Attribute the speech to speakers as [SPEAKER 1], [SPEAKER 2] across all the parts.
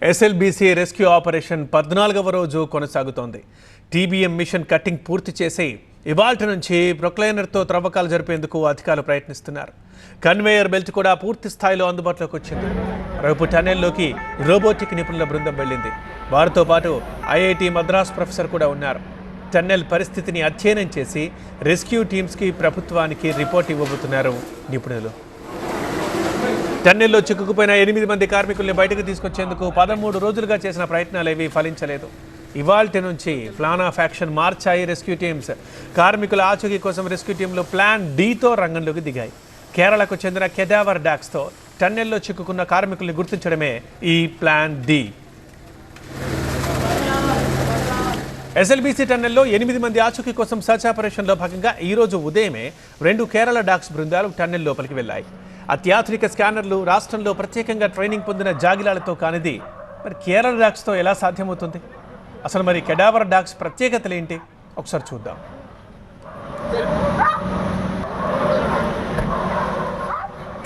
[SPEAKER 1] SLBC rescue operation 14వ రోజు కొనసాగుతోంది. TBM machine cutting పూర్తి చేసి ఇవాల్టి నుంచి ప్రొక్లైనర్తో త్రవ్వకాలు జరిపేందుకు అధికారులు ప్రయత్నిస్తున్నారు. కన్వేయర్ బెల్ట్ కూడా పూర్తి స్థాయిలో అందుబాటులోకి వచ్చింది. రేపు టన్నెల్లోకి రోబోటిక్ నిపుణుల బృందం వెళ్ళింది. వారితో పాటు ఐఐటి మద్రాస్ ప్రొఫెసర్ కూడా ఉన్నారు. టన్నెల్ పరిస్థితిని అధ్యయనం చేసి రెస్క్యూ టీమ్స్కి ప్రభుత్వానికి రిపోర్ట్ ఇవ్వబోతున్నారు నిపుణులు. టన్నెల్లో చిక్కుకుపోయిన 8 మంది కార్మికుల్ని బయటకు తీసుకొచ్చేందుకు 13 రోజులుగా చేసిన ప్రయత్నాలు ఏవీ ఫలించలేదు. ఇవాల్టి నుంచి ప్లాన్ ఆఫ్ యాక్షన్ మార్చాయి రెస్క్యూ టీమ్స్. కార్మికుల ఆచూకీ కోసం రెస్క్యూ టీంలు ప్లాన్ డీతో రంగంలోకి దిగాయి. కేరళకు చెందిన కెడావర్ డాగ్స్తో టన్నెల్లో చిక్కుకున్న కార్మికుల్ని గుర్తించడమే ఈ ప్లాన్ డి. ఎస్ఎల్బీసీ టన్నెల్లో 8 మంది ఆచూకీ కోసం సర్చ్ ఆపరేషన్లో భాగంగా ఈరోజు ఉదయమే 2 కేరళ డాగ్స్ బృందాలు టన్నెల్ లోపలికి వెళ్లాయి. అత్యాధునిక స్కానర్లు, రాష్ట్రంలో ప్రత్యేకంగా ట్రైనింగ్ పొందిన జాగిలాలతో కానిది మరి కేరళ డాగ్స్తో ఎలా సాధ్యమవుతుంది? అసలు మరి కెడావర్ డాగ్స్ ప్రత్యేకతలు ఏంటి? ఒకసారి చూద్దాం.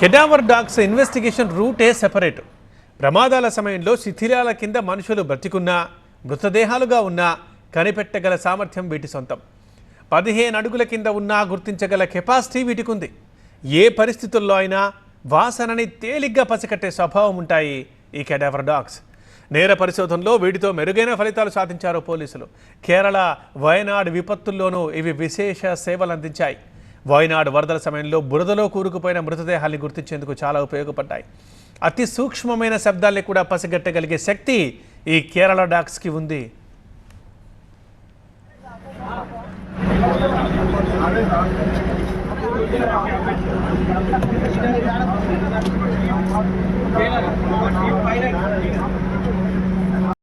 [SPEAKER 1] కెడావర్ డాగ్స్ ఇన్వెస్టిగేషన్ రూటే సెపరేట్. ప్రమాదాల సమయంలో శిథిలాల కింద మనుషులు బ్రతికున్నా, మృతదేహాలుగా ఉన్నా కనిపెట్టగల సామర్థ్యం వీటి సొంతం. 15 అడుగుల కింద ఉన్నా గుర్తించగల కెపాసిటీ వీటికుంది. ఏ పరిస్థితుల్లో అయినా వాసనని తేలిగ్గా పసికట్టే స్వభావం ఉంటాయి ఈ కెడావర్ డాగ్స్. నేర పరిశోధనలో వీటితో మెరుగైన ఫలితాలు సాధించారు పోలీసులు. కేరళ, వయనాడ్ విపత్తుల్లోనూ ఇవి విశేష సేవలు అందించాయి. వయనాడ్ వరదల సమయంలో బురదలో కూరుకుపోయిన మృతదేహాల్ని గుర్తించేందుకు చాలా ఉపయోగపడ్డాయి. అతి సూక్ష్మమైన శబ్దాల్ని కూడా పసిగట్టగలిగే శక్తి ఈ కేరళ డాగ్స్కి ఉంది.